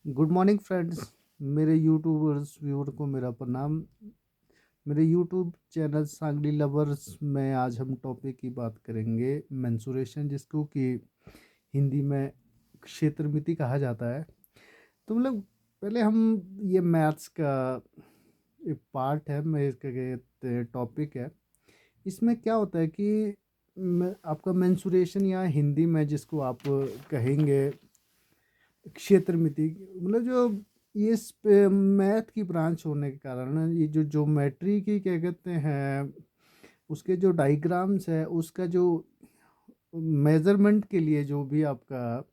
Good morning friends. मेरे YouTubers viewer को मेरा प्रणाम। मेरे यूट्यूब चैनल सांगली लवर्स में आज हम टॉपिक की बात करेंगे मेंसुरेशन, जिसको कि हिंदी में क्षेत्रमिति कहा जाता है। तो मतलब पहले हम ये मैथ्स का एक पार्ट है, मैं इसका टॉपिक है। इसमें क्या होता है कि आपका मेंसुरेशन या हिंदी में जिसको आप कहेंगे क्षेत्र मिति, मतलब जो ये मैथ की ब्रांच होने के कारण ये जो ज्योमेट्री की क्या कहते हैं, उसके जो डायग्राम्स है, उसका जो मेजरमेंट के लिए जो भी आपका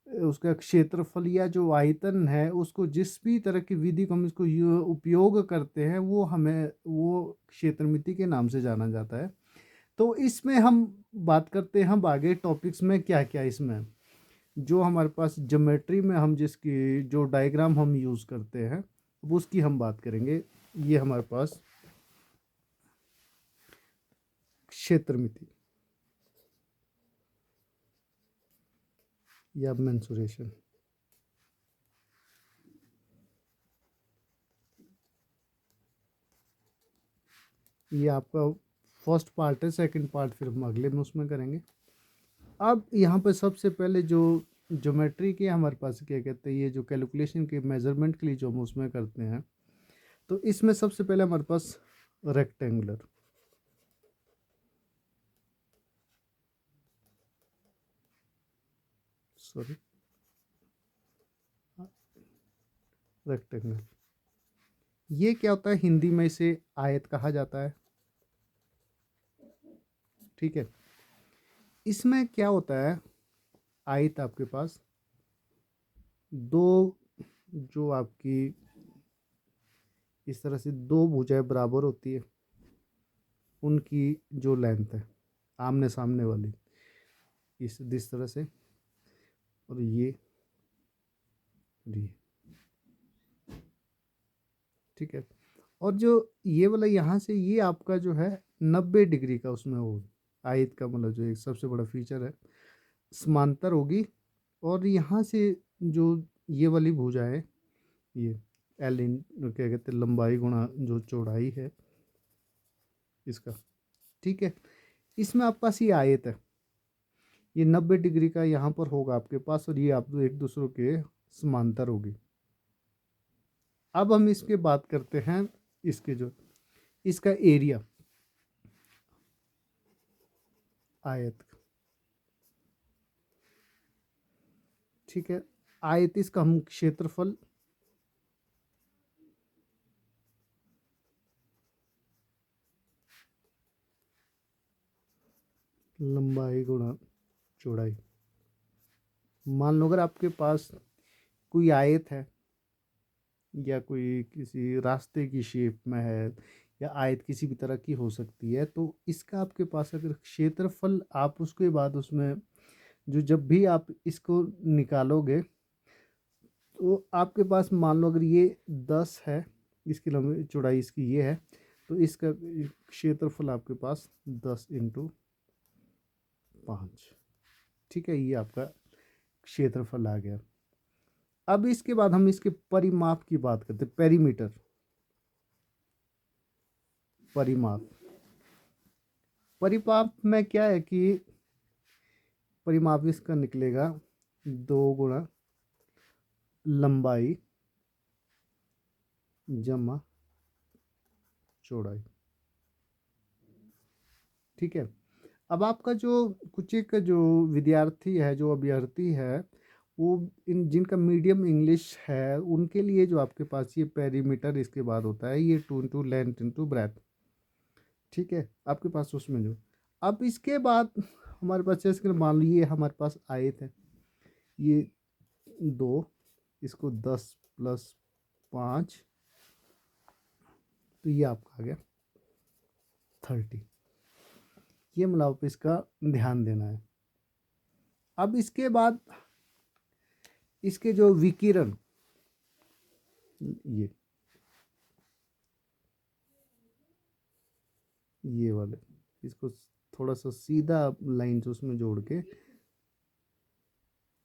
उसका क्षेत्रफल या जो आयतन है, उसको जिस भी तरह की विधि को हम इसको उपयोग करते हैं, वो हमें वो क्षेत्रमिति के नाम से जाना जाता है। तो इसमें हम बात करते हैं, हम आगे टॉपिक्स में क्या क्या इसमें जो हमारे पास ज्योमेट्री में हम जिसकी जो डायग्राम हम यूज़ करते हैं, अब उसकी हम बात करेंगे। ये हमारे पास क्षेत्रमिति या मेंसुरेशन, ये आपका फर्स्ट पार्ट है। सेकंड पार्ट फिर हम अगले में उसमें करेंगे। अब यहाँ पर सबसे पहले जो ज्योमेट्री के हमारे पास क्या कहते हैं, ये जो कैलकुलेशन के मेजरमेंट के लिए जो हम उसमें करते हैं, तो इसमें सबसे पहले हमारे पास रेक्टेंगुलर, सॉरी रेक्टेंगल, ये क्या होता है, हिंदी में इसे आयत कहा जाता है। ठीक है। इसमें क्या होता है, आयत आपके पास दो, जो आपकी इस तरह से दो भुजाएं बराबर होती है, उनकी जो लेंथ है आमने सामने वाली, इस तरह से, और ये ठीक है। और जो ये वाला यहाँ से ये आपका जो है 90 डिग्री का उसमें हो, आयत का मतलब जो एक सबसे बड़ा फीचर है, समांतर होगी। और यहाँ से जो ये वाली भुजा है, ये एल इन क्या कहते हैं, लंबाई गुणा जो चौड़ाई है इसका, ठीक है। इसमें आपके पास ये आयत है, ये 90 डिग्री का यहाँ पर होगा आपके पास, और ये आप एक दूसरों के समांतर होगी। अब हम इसके बात करते हैं, इसके जो इसका एरिया, आयत, ठीक है। आयत इसका हम क्षेत्रफल, लंबाई गुणा चौड़ाई। मान लो अगर आपके पास कोई आयत है, या कोई किसी रास्ते की शेप में है, या आयत किसी भी तरह की हो सकती है, तो इसका आपके पास अगर क्षेत्रफल आप उसके बाद उसमें जो जब भी आप इसको निकालोगे, तो आपके पास मान लो अगर ये 10 है, इसकी लंबाई चौड़ाई इसकी ये है, तो इसका क्षेत्रफल आपके पास 10 × 5, ठीक है। ये आपका क्षेत्रफल आ गया। अब इसके बाद हम इसके परिमाप की बात करते हैं, पेरीमीटर, परिमाप। परिमाप में क्या है कि परिमाप इसका निकलेगा 2 × लंबाई जमा चौड़ाई, ठीक है। अब आपका जो कुछ एक जो विद्यार्थी है, जो अभ्यर्थी है, वो इन जिनका मीडियम इंग्लिश है, उनके लिए जो आपके पास ये पेरीमीटर इसके बाद होता है, ये 2 × लेंथ × ब्रेथ, ठीक है। आपके पास उसमें जो, अब इसके बाद हमारे पास जैसे मान लीजिए हमारे पास आयत है, ये 2, इसको 10 + 5, तो ये आपका आ गया 30। ये मतलब आप इसका ध्यान देना है। अब इसके बाद इसके जो विकिरण, ये वाले, इसको थोड़ा सा सीधा लाइन से उसमें जोड़ के,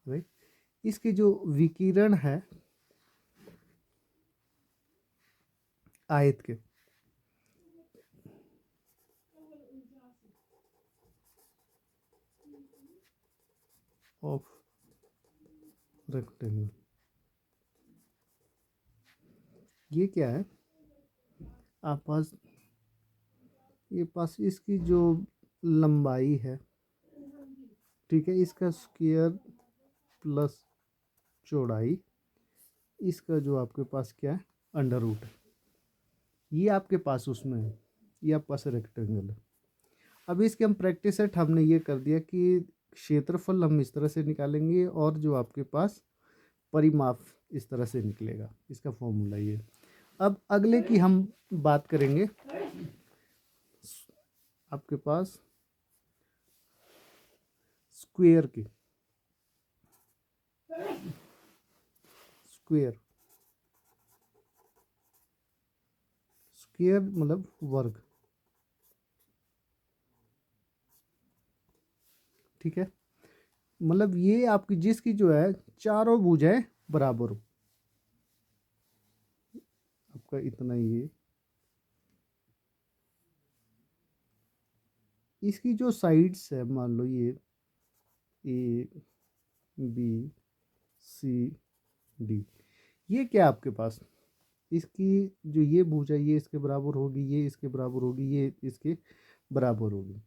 राइट, इसके जो विकिरण है, आयत के ऑफ रेक्टेंगल। ये क्या है, आप पास ये पास इसकी जो लंबाई है, ठीक है, इसका स्क्वायर प्लस चौड़ाई, इसका जो आपके पास क्या है अंडर रूट है, ये आपके पास उसमें है, ये आपके पास रेक्टेंगल है। अब इसके हम प्रैक्टिस सेट हमने ये कर दिया कि क्षेत्रफल हम इस तरह से निकालेंगे और जो आपके पास परिमाप इस तरह से निकलेगा, इसका फॉर्मूला ये। अब अगले की हम बात करेंगे, आपके पास स्क्वायर की, स्क्वायर स्क्वायर मतलब वर्ग, ठीक है, मतलब ये आपकी जिसकी जो है चारों भुजाएं बराबर हो, आपका इतना ये, इसकी जो साइड्स है मान लो ये ए बी सी डी, ये क्या आपके पास, इसकी जो ये भुजा ये इसके बराबर होगी, ये इसके बराबर होगी, ये इसके बराबर होगी।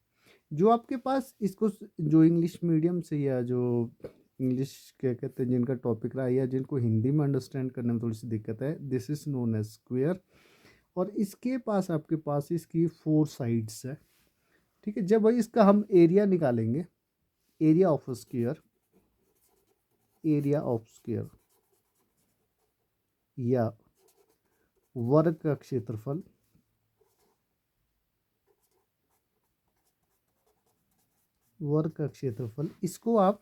जो आपके पास इसको जो इंग्लिश मीडियम से या जो इंग्लिश क्या कहते हैं जिनका टॉपिक रहा है या जिनको हिंदी में अंडरस्टैंड करने में थोड़ी सी दिक्कत है, this is known as square. और इसके पास आपके पास इसकी 4 साइड्स है, ठीक है। जब इसका हम एरिया निकालेंगे, area of square, area of square या वर्ग का क्षेत्रफल, वर्ग का क्षेत्रफल, इसको आप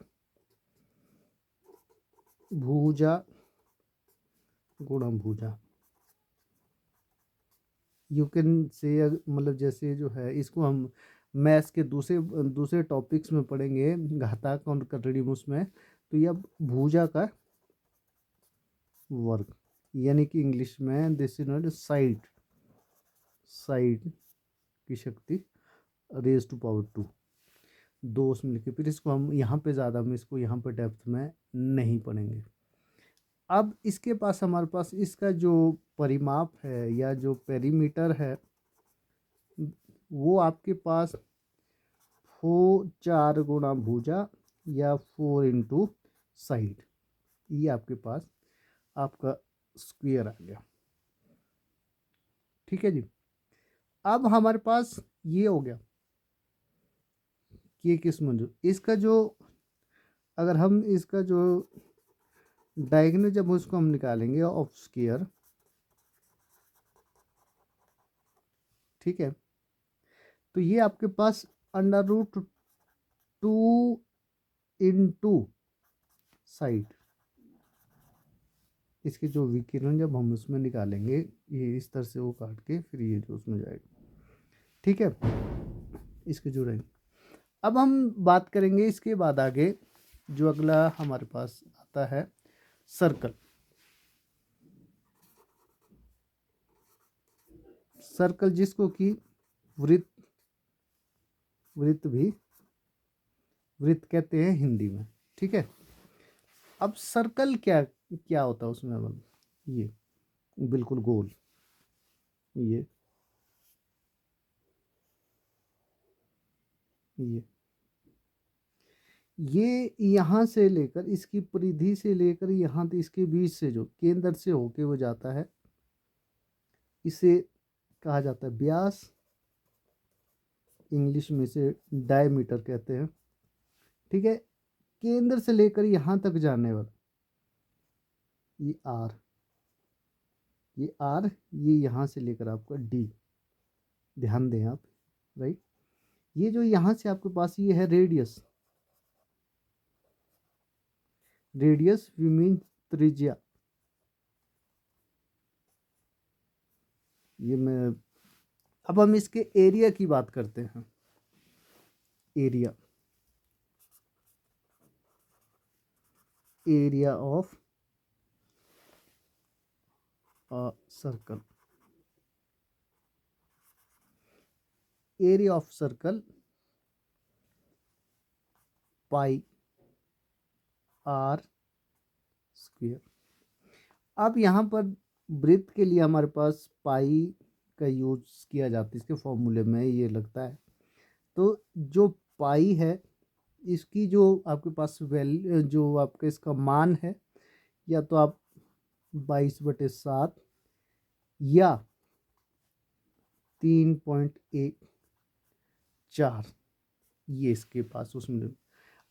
भुजा गुणा भुजा, यू कैन से, मतलब जैसे जो है इसको हम मैथ्स के दूसरे दूसरे टॉपिक्स में पढ़ेंगे, घातांक और कटरीमुस में, तो यह भुजा का वर्ग, यानी कि इंग्लिश में this is not side, side की शक्ति रेज टू पावर 2, 2 उसमें लिखे। फिर इसको हम यहाँ पे ज़्यादा हम इसको यहाँ पे डेप्थ में नहीं पढ़ेंगे। अब इसके पास हमारे पास इसका जो परिमाप है या जो पेरीमीटर है, वो आपके पास 4 गुणा भुजा या 4 इंटू साइड, ये आपके पास आपका स्क्वायर आ गया, ठीक है जी। अब हमारे पास ये हो गया कि किस मंजूर इसका जो, अगर हम इसका जो डायगोनल जब उसको हम निकालेंगे ऑफ स्क्वायर, ठीक है, तो ये आपके पास अंडर रूट 2 इंटू साइड, इसके जो विकिरण जब हम उसमें निकालेंगे, ये इस तरह से वो काट के फिर ये जो उसमें जाएगा, ठीक है, इसके जो रहेंगे। अब हम बात करेंगे इसके बाद आगे, जो अगला हमारे पास आता है सर्कल। सर्कल जिसको कि वृत्त, वृत्त भी वृत्त कहते हैं हिंदी में, ठीक है। अब सर्कल क्या क्या होता है उसमें, मतलब ये बिल्कुल गोल, ये ये यहाँ से लेकर इसकी परिधि से लेकर यहाँ तक इसके बीच से जो केंद्र से होके वो जाता है, इसे कहा जाता है व्यास, इंग्लिश में इसे डायमीटर कहते हैं, ठीक है। केंद्र से लेकर यहाँ तक जाने वाला ये आर, ये आर, ये यहाँ से लेकर आपका डी, ध्यान दें आप, राइट। ये जो यहाँ से आपके पास ये है रेडियस, रेडियस वी मीन त्रिज्या, ये मैं, अब हम इसके एरिया की बात करते हैं, area, area of circle, area of circle pi r square. अब यहाँ पर वृत्त के लिए हमारे पास पाई का यूज किया जाता है, इसके फॉर्मूले में ये लगता है। तो जो पाई है इसकी जो आपके पास वैल्यू, जो आपका इसका मान है, या तो आप 22/7 या 3.14, ये इसके पास उसमें।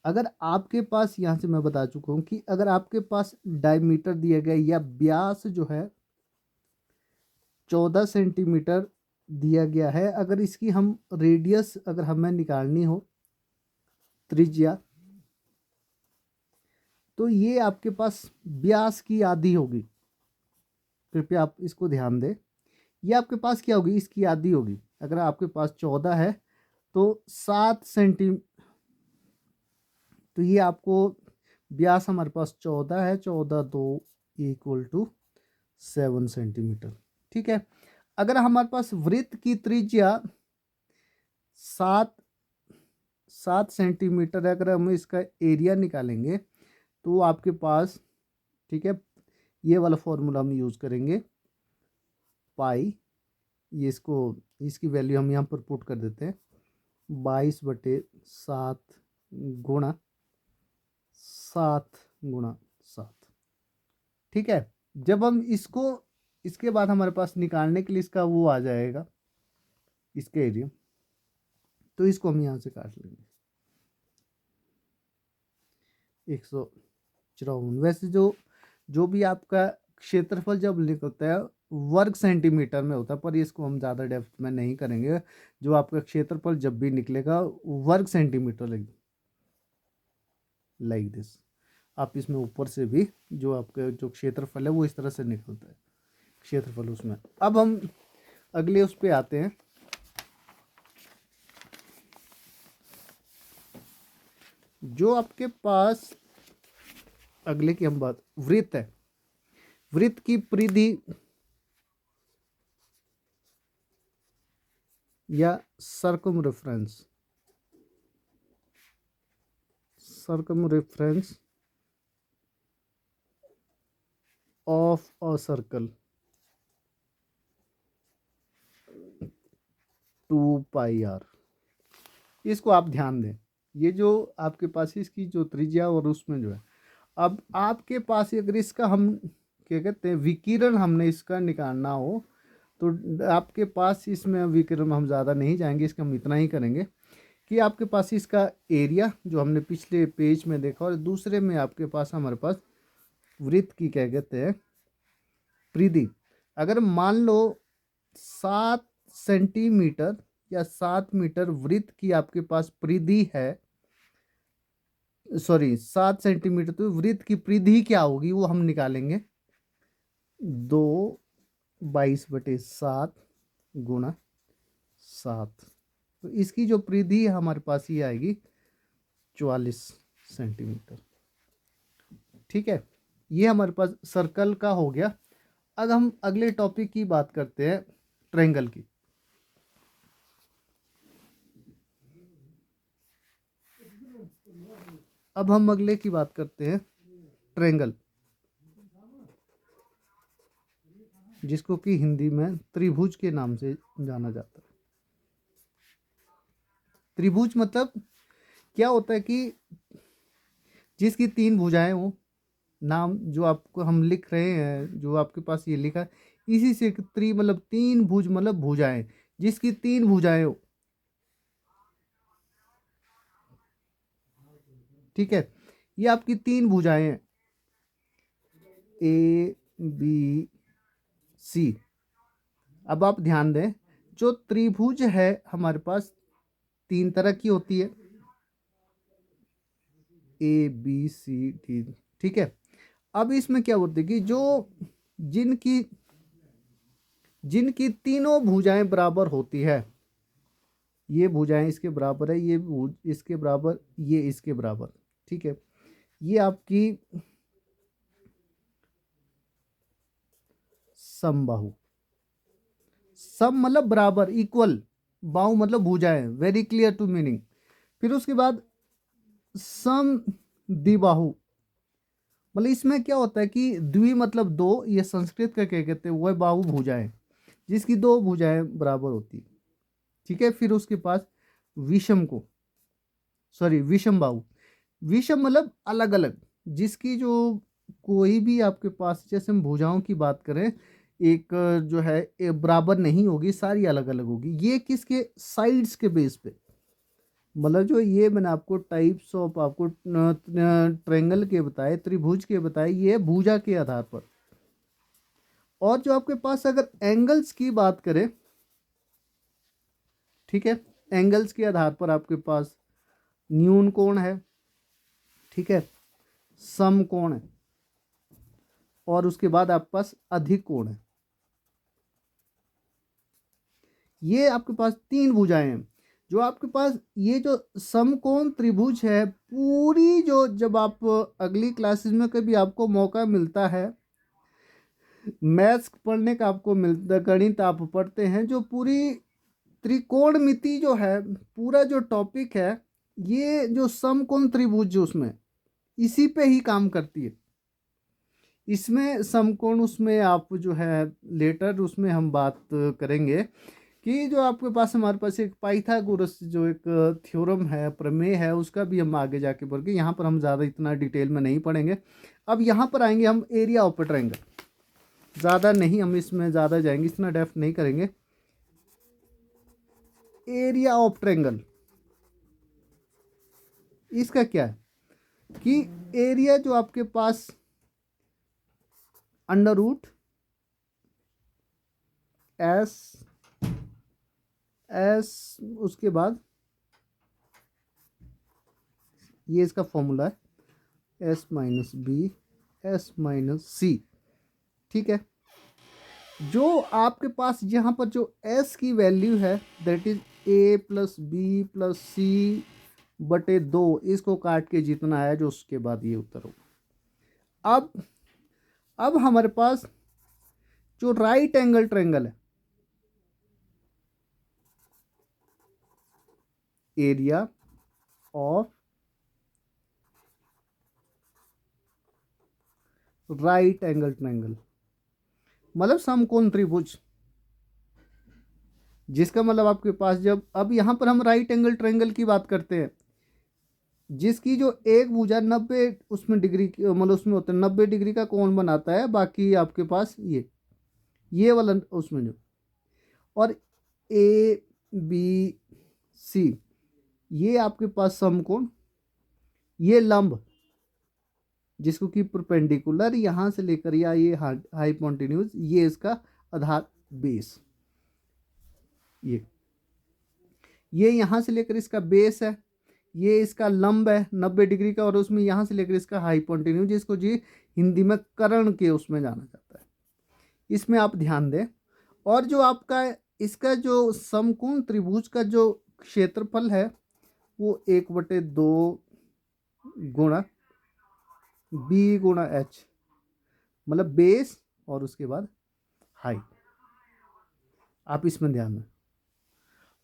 अगर आपके पास, यहाँ से मैं बता चुका हूँ कि अगर आपके पास डायमीटर दिया गया या व्यास जो है 14 सेंटीमीटर दिया गया है, अगर इसकी हम रेडियस अगर हमें निकालनी हो, त्रिज्या, तो ये आपके पास व्यास की आधी होगी। कृपया आप इसको ध्यान दें। ये आपके पास क्या होगी, इसकी आधी होगी। अगर आपके पास 14 है तो 7 सेंटी, तो ये आपको व्यास हमारे पास 14 है, 14 2 = 7 सेंटीमीटर। ठीक है। अगर हमारे पास वृत्त की त्रिज्या 7 सेंटीमीटर है, अगर हम इसका एरिया निकालेंगे तो आपके पास, ठीक है, ये वाला फॉर्मूला हम यूज करेंगे, पाई, ये इसकी वैल्यू हम यहाँ पर पुट कर देते हैं, 22/7 गुणा 7 × 7। ठीक है। जब हम इसको, इसके बाद हमारे पास निकालने के लिए इसका वो आ जाएगा, इसके एरिया, तो इसको हम यहाँ से काट लेंगे 154। वैसे जो भी आपका क्षेत्रफल जब निकलता है वर्ग सेंटीमीटर में होता है, पर इसको हम ज़्यादा डेप्थ में नहीं करेंगे। जो आपका क्षेत्रफल जब भी निकलेगा वर्ग सेंटीमीटर लाइक दिस। आप इसमें ऊपर से भी जो आपका जो क्षेत्रफल है वो इस तरह से निकलता है क्षेत्रफल उसमें। अब हम अगले उस पे आते हैं। जो आपके पास अगले की हम बात, वृत्त है, वृत्त की परिधि या सर्कमरेफरेंस ऑफ अ सर्कल 2πr। इसको आप ध्यान दें, ये जो आपके पास इसकी जो त्रिज्या और उसमें जो है, अब आपके पास अगर इसका हम क्या कहते हैं विकिरण हमने इसका निकालना हो, तो आपके पास इसमें विकिरण हम ज़्यादा नहीं जाएंगे, इसका हम इतना ही करेंगे कि आपके पास इसका एरिया जो हमने पिछले पेज में देखा, और दूसरे में आपके पास हमारे पास वृत्त की क्या कहते हैं परिधि। अगर मान लो 7 सेंटीमीटर या 7 मीटर वृत्त की आपके पास परिधि है, सॉरी 7 सेंटीमीटर, तो वृत्त की परिधि क्या होगी वो हम निकालेंगे, 2/22/7 गुणा 7। तो इसकी जो परिधि है हमारे पास ये आएगी 44 सेंटीमीटर। ठीक है, ये हमारे पास सर्कल का हो गया। अब हम अगले टॉपिक की बात करते हैं, ट्रायंगल की। अब हम अगले की बात करते हैं ट्रायंगल, जिसको कि हिंदी में त्रिभुज के नाम से जाना जाता है। त्रिभुज मतलब क्या होता है कि जिसकी 3 भुजाएं हो, नाम जो आपको हम लिख रहे हैं, जो आपके पास ये लिखा है, इसी से मतलब 3 भुज मतलब भुजाएं, जिसकी 3 भुजाएं हो। ठीक है, ये आपकी 3 भुजाएं हैं, ABC। अब आप ध्यान दें, जो त्रिभुज है हमारे पास 3 तरह की होती है, ABCD। ठीक है। अब इसमें क्या होता है कि जो जिनकी जिनकी तीनों भुजाएं बराबर होती है, ये भुजाएं इसके बराबर है, ये भुज इसके बराबर, ये इसके बराबर। ठीक है, ये आपकी समबाहु। सम मतलब बराबर, इक्वल, बाहु मतलब भुजाएं, वेरी क्लियर टू मीनिंग। फिर उसके बाद सम द्विबाहु, मतलब इसमें क्या होता है कि द्वि मतलब दो, ये संस्कृत का क्या कहते हैं, वह बाहु भुजाएं, जिसकी दो भुजाएं बराबर होती है। ठीक है, फिर उसके पास विषम को, सॉरी विषम बाहु, विषम मतलब अलग अलग, जिसकी जो कोई भी आपके पास, जैसे हम भुजाओं की बात करें, एक जो है बराबर नहीं होगी, सारी अलग अलग होगी। ये किसके साइड्स के बेस पे, मतलब जो ये मैंने आपको टाइप्स ऑफ आपको ट्रायंगल के बताए, त्रिभुज के बताए, ये भुजा के आधार पर। और जो आपके पास अगर एंगल्स की बात करें, ठीक है, एंगल्स के आधार पर आपके पास न्यून कोण है, ठीक है, सम कोण है, और उसके बाद आपके पास अधिक कोण है। ये आपके पास तीन भुजाएं हैं। जो आपके पास ये जो समकोण त्रिभुज है, पूरी जो, जब आप अगली क्लासेस में कभी आपको मौका मिलता है, मैथ्स पढ़ने का आपको मिलता, गणित आप पढ़ते हैं, जो पूरी त्रिकोणमिति जो है, पूरा जो टॉपिक है, ये जो समकोण त्रिभुज जो उसमें इसी पे ही काम करती है। इसमें समकोण, उसमें आप जो है लेटर उसमें हम बात करेंगे कि जो आपके पास, हमारे पास एक पाइथागोरस जो एक थ्योरम है, प्रमेय है, उसका भी हम आगे जाके पढ़ेंगे। यहाँ पर हम ज़्यादा इतना डिटेल में नहीं पढ़ेंगे। अब यहाँ पर आएंगे हम एरिया ऑफ ट्रायंगल, ज़्यादा नहीं हम इसमें ज़्यादा जाएंगे, इतना डेप्थ नहीं करेंगे। एरिया ऑफ ट्रायंगल, इसका क्या है कि एरिया जो आपके पास अंडर रूट एस एस, उसके बाद ये इसका फॉर्मूला है S minus B S minus C. ठीक है, जो आपके पास यहाँ पर जो एस की वैल्यू है, that is A plus B plus C बटे 2, इसको काट के जितना आया जो उसके बाद ये उत्तर होगा। अब हमारे पास जो राइट एंगल ट्रायंगल है, area of right angle triangle मतलब समकोण त्रिभुज, जिसका मतलब आपके पास, जब अब यहां पर हम राइट एंगल ट्रायंगल की बात करते हैं, जिसकी जो एक भुजा 90 उसमें डिग्री मतलब उसमें होता है 90 डिग्री का कोण बनाता है, बाकी आपके पास ये वाला उसमें जो, और ए बी सी, ये आपके पास समकोण, ये लंब जिसको कि परपेंडिकुलर यहाँ से लेकर या ये हाइपोटेन्यूज, ये इसका आधार बेस, ये यहाँ से लेकर इसका बेस है, ये इसका लंब है 90 डिग्री का, और उसमें यहाँ से लेकर इसका हाइपोटेन्यूज, जिसको जी हिंदी में कर्ण के उसमें जाना जाता है। इसमें आप ध्यान दें। और जो आपका इसका जो समकोण त्रिभुज का जो क्षेत्रफल है, वो 1/2 गुणा बी गुणा एच, मतलब बेस और उसके बाद हाइट। आप इसमें ध्यान दें।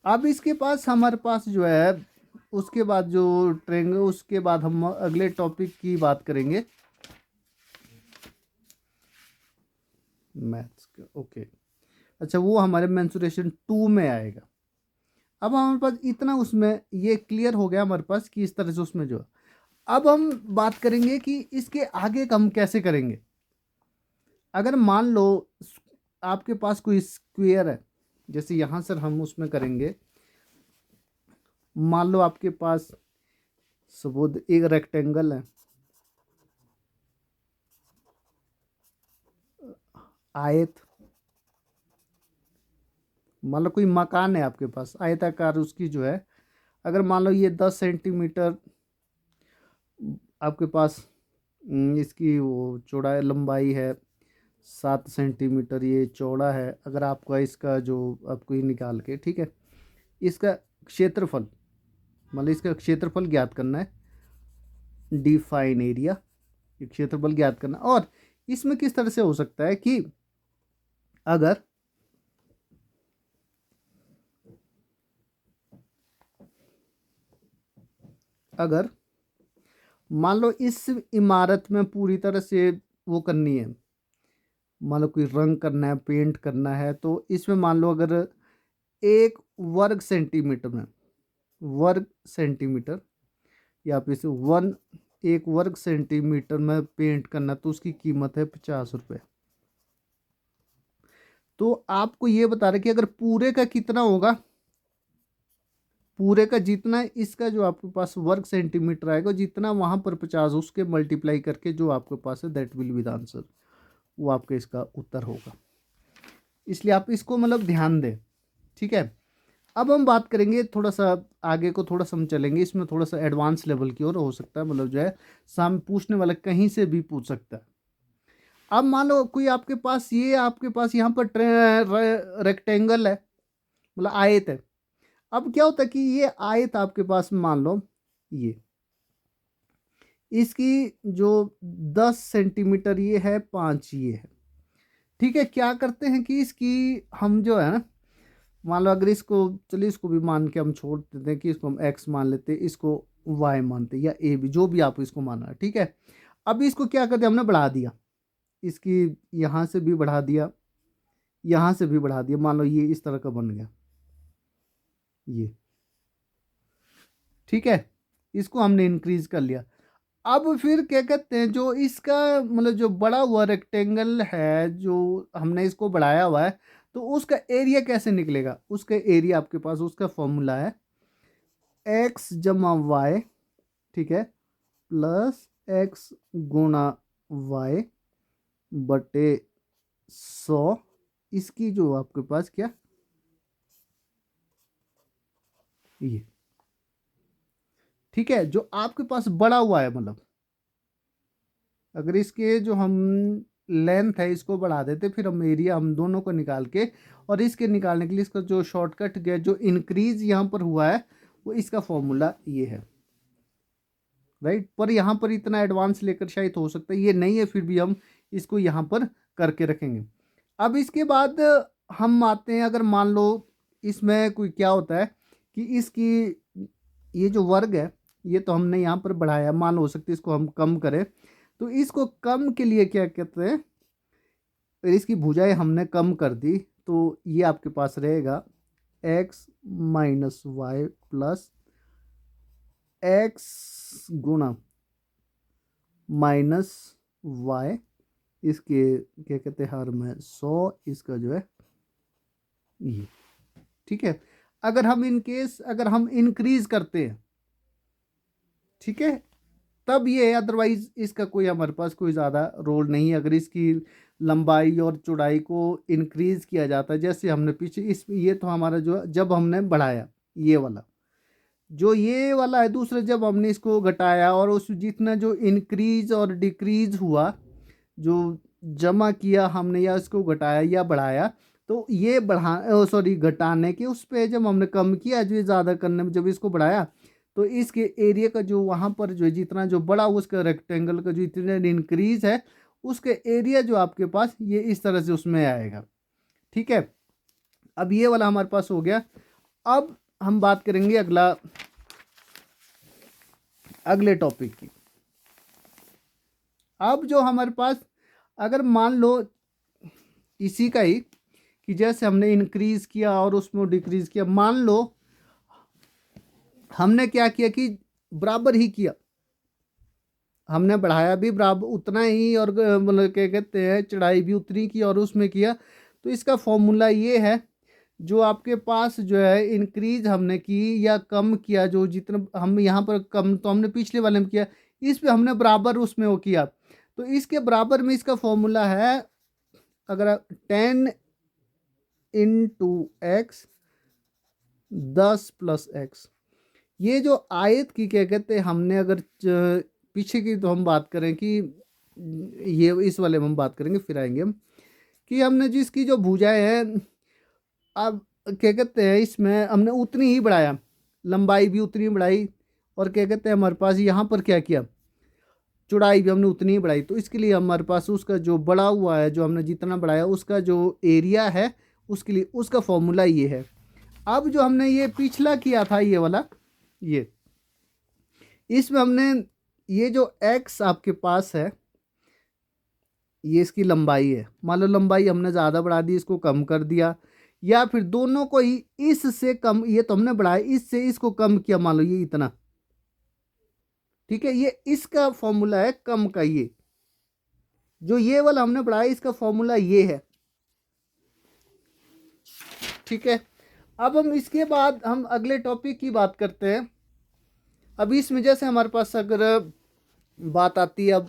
अब इसके पास हमारे पास जो है, उसके बाद जो ट्रायंगल, उसके बाद हम अगले टॉपिक की बात करेंगे मैथ्स का। ओके, अच्छा, वो हमारे मेंसुरेशन 2 में आएगा। अब हमारे पास इतना उसमें ये क्लियर हो गया हमारे पास कि इस तरह से उसमें जो, अब हम बात करेंगे कि इसके आगे हम कैसे करेंगे। अगर मान लो आपके पास कोई स्क्वायर है, जैसे यहाँ सर हम उसमें करेंगे, मान लो आपके पास सबूत एक रेक्टेंगल है, आयत, मान लो कोई मकान है आपके पास आयताकार, उसकी जो है, अगर मान लो ये 10 सेंटीमीटर आपके पास इसकी वो चौड़ाई लंबाई है, 7 सेंटीमीटर ये चौड़ा है, अगर आपका इसका जो आपको ये निकाल के, ठीक है, इसका क्षेत्रफल, मतलब इसका क्षेत्रफल ज्ञात करना है, डिफाइन एरिया, क्षेत्रफल ज्ञात करना। और इसमें किस तरह से हो सकता है कि अगर अगर मान लो इस इमारत में पूरी तरह से वो करनी है, मान लो कोई रंग करना है, पेंट करना है, तो इसमें मान लो अगर 1 वर्ग सेंटीमीटर में, वर्ग सेंटीमीटर या फिर से 1 वर्ग सेंटीमीटर में पेंट करना, तो उसकी कीमत है 50 रुपये। तो आपको ये बता रहे कि अगर पूरे का कितना होगा, पूरे का जितना इसका जो आपके पास वर्ग सेंटीमीटर आएगा, जितना वहां पर 50 उसके मल्टीप्लाई करके जो आपके पास है that will be the answer, वो आपका इसका उत्तर होगा। इसलिए आप इसको मतलब ध्यान दें, ठीक है। अब हम बात करेंगे थोड़ा सा आगे को, थोड़ा सा हम चलेंगे इसमें थोड़ा सा एडवांस लेवल की ओर हो सकता है, मतलब जो है साम पूछने वाला कहीं से भी पूछ सकता है। अब मान लो कोई आपके पास यहाँ पर रेक्टेंगल है, मतलब आयत है। अब क्या होता है कि ये आयत आपके पास मान लो ये इसकी जो 10 सेंटीमीटर ये है, 5 ये है, ठीक है। क्या करते हैं कि इसकी हम जो है ना, मान लो अगर इसको, चलिए इसको भी मान के हम छोड़ देते हैं कि इसको हम एक्स मान लेते हैं, इसको वाई मानते हैं या ए भी, जो भी आप इसको माना है, ठीक है। अब इसको क्या करते हैं, हमने बढ़ा दिया, इसकी यहाँ से भी बढ़ा दिया, यहाँ से भी बढ़ा दिया, मान लो ये इस तरह का बन गया ये, ठीक है। इसको हमने इंक्रीज कर लिया। अब फिर क्या कहते हैं, जो इसका मतलब जो बड़ा हुआ रेक्टेंगल है, जो हमने इसको बढ़ाया हुआ है, तो उसका एरिया कैसे निकलेगा, उसका एरिया आपके पास उसका फॉर्मूला है एक्स जमा वाई, ठीक है, प्लस एक्स गुणा वाई बटे 100। इसकी जो आपके पास क्या ये, ठीक है, जो आपके पास बड़ा हुआ है, मतलब अगर इसके जो हम लेंथ है इसको बढ़ा देते, फिर हम एरिया हम दोनों को निकाल के, और इसके निकालने के लिए इसका जो शॉर्टकट गया, जो इंक्रीज यहाँ पर हुआ है, वो इसका फॉर्मूला ये है, राइट। पर यहाँ पर इतना एडवांस लेकर शायद हो सकता है, ये नहीं है, फिर भी हम इसको यहाँ पर करके रखेंगे। अब इसके बाद हम आते हैं, अगर मान लो इसमें कोई क्या होता है कि इसकी ये जो वर्ग है, ये तो हमने यहाँ पर बढ़ाया, मान लो हो सकती है इसको हम कम करें, तो इसको कम के लिए क्या कहते हैं, इसकी भुजाएं हमने कम कर दी, तो ये आपके पास रहेगा x minus y plus x गुणा माइनस वाई, इसके क्या कहते हैं हर में 100, इसका जो है ये, ठीक है। अगर हम इन केस अगर हम इंक्रीज करते हैं, ठीक है, तब ये, अदरवाइज इसका कोई हमारे पास कोई ज़्यादा रोल नहीं है। अगर इसकी लंबाई और चौड़ाई को इंक्रीज किया जाता है, जैसे हमने पीछे इस, ये तो हमारा जो जब हमने बढ़ाया ये वाला, जो ये वाला है दूसरा, जब हमने इसको घटाया और उस जितना जो इंक्रीज और डिक्रीज हुआ, जो जमा किया हमने या इसको घटाया या बढ़ाया, तो ये घटाने के उस पे जब हमने कम किया, जो ज़्यादा करने में जब इसको बढ़ाया, तो इसके एरिया का जो वहाँ पर जो जितना जो बड़ा उसका रेक्टेंगल का जो इतना इंक्रीज है, उसके एरिया जो आपके पास ये इस तरह से उसमें आएगा, ठीक है। अब ये वाला हमारे पास हो गया। अब हम बात करेंगे अगले टॉपिक की। अब जो हमारे पास, अगर मान लो इसी का ही कि जैसे हमने इंक्रीज किया और उसमें डिक्रीज किया, मान लो हमने क्या किया कि बराबर ही किया, हमने बढ़ाया भी बराबर उतना ही, और मतलब क्या कहते हैं चढ़ाई भी उतनी की और उसमें किया, तो इसका फॉर्मूला ये है, जो आपके पास जो है इंक्रीज हमने की या कम किया, जो जितना हम यहाँ पर कम तो हमने पिछले वाले में किया, इस पे हमने बराबर उसमें वो किया, तो इसके बराबर में इसका फॉर्मूला है, अगर 10 इंटू एक्स 10 प्लस एक्स, ये जो आयत की क्या कहते हैं, हमने अगर पीछे की तो हम बात करें कि ये इस वाले में हम बात करेंगे, फिर आएंगे हम कि हमने जिसकी जो भुजाएं हैं, अब क्या कहते हैं इसमें हमने उतनी ही बढ़ाया, लंबाई भी उतनी बढ़ाई, और क्या कहते हैं हमारे पास यहाँ पर क्या किया, चौड़ाई भी हमने उतनी ही बढ़ाई, तो इसके लिए हमारे पास उसका जो बड़ा हुआ है, जो हमने जितना बढ़ाया उसका जो एरिया है, उसके लिए उसका फॉर्मूला ये है। अब जो हमने ये पिछला किया था ये वाला, इसमें हमने ये जो x आपके पास है, ये इसकी लंबाई है। मान लो लंबाई हमने ज़्यादा बढ़ा दी, इसको कम कर दिया, या फिर दोनों को ही इससे कम, ये तो हमने बढ़ाया, इससे इसको कम किया, मान लो ये इतना, ठीक है। ये इसका फॉर्मूला है कम का। ये जो ये वाला हमने बढ़ाया, इसका फॉर्मूला ये है, ठीक है। अब हम इसके बाद हम अगले टॉपिक की बात करते हैं। अब इसमें जैसे हमारे पास अगर बात आती है, अब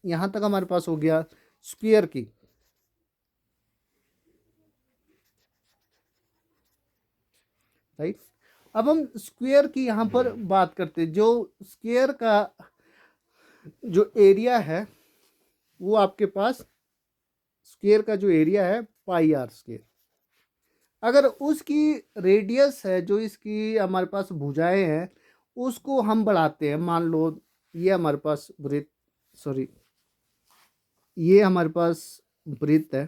यहाँ तक हमारे पास हो गया स्क्वायर की, राइट। अब हम स्क्वायर की यहाँ पर बात करते हैं। जो स्क्वायर का जो एरिया है वो आपके पास, स्क्वायर का जो एरिया है पाई आर स्क्वायर। अगर उसकी रेडियस है, जो इसकी हमारे पास भुजाएं हैं, उसको हम बढ़ाते हैं। मान लो ये हमारे पास ब्रेथ, सॉरी, ये हमारे पास ब्रेथ है,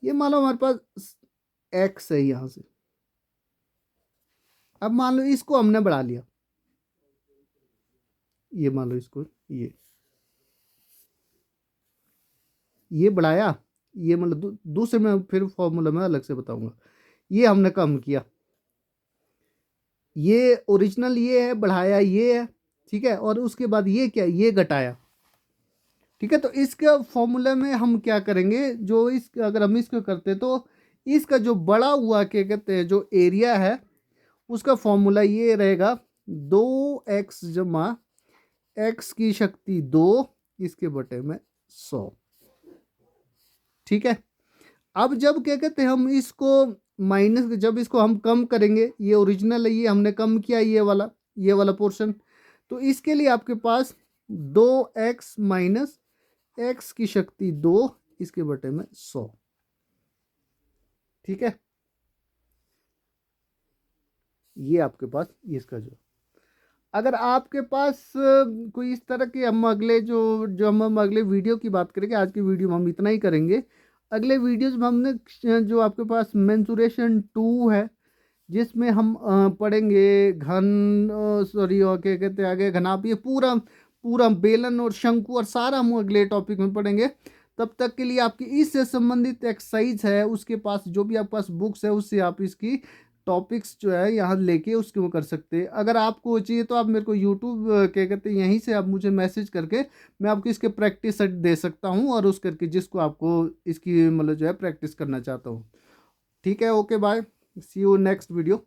ये मान लो हमारे पास एक्स है यहाँ से। अब मान लो इसको हमने बढ़ा लिया, ये मान लो इसको ये बढ़ाया, ये मतलब दूसरे में फिर फॉर्मूला में अलग से बताऊंगा। ये हमने कम किया, ये ओरिजिनल ये है, बढ़ाया ये है, ठीक है। और उसके बाद ये क्या, ये घटाया, ठीक है। तो इसके फॉर्मूले में हम क्या करेंगे, जो इस अगर हम इसको करते तो इसका जो बड़ा हुआ क्या कहते हैं जो एरिया है, उसका फॉर्मूला ये रहेगा 2x जमा x की शक्ति 2 इसके बटे में 100, ठीक है। अब जब क्या कहते हैं हम इसको माइनस, जब इसको हम कम करेंगे, ये ओरिजिनल है, ये हमने कम किया, ये वाला पोर्शन, तो इसके लिए आपके पास 2x माइनस x की शक्ति 2 इसके बटे में 100, ठीक है। ये आपके पास ये इसका जो, अगर आपके पास कोई इस तरह के, हम अगले जो हम अगले वीडियो की बात करेंगे, आज की वीडियो में हम इतना ही करेंगे। अगले वीडियोज में हमने जो आपके पास मेंसुरेशन 2 है, जिसमें हम पढ़ेंगे घन, सॉरी, और क्या कहते हैं आगे घनाभ, ये पूरा पूरा बेलन और शंकु और सारा हम अगले टॉपिक में पढ़ेंगे। तब तक के लिए आपकी इससे संबंधित एक्सरसाइज है, उसके पास जो भी आपके पास बुक्स है, उससे आप इसकी टॉपिक्स जो है यहाँ लेके उसके वो कर सकते हैं। अगर आपको चाहिए तो आप मेरे को यूट्यूब क्या कहते हैं, यहीं से आप मुझे मैसेज करके मैं आपको इसके प्रैक्टिस सेट दे सकता हूँ, और उस करके जिसको आपको इसकी मतलब जो है प्रैक्टिस करना चाहता हूँ। ठीक है, okay bye, see you next video.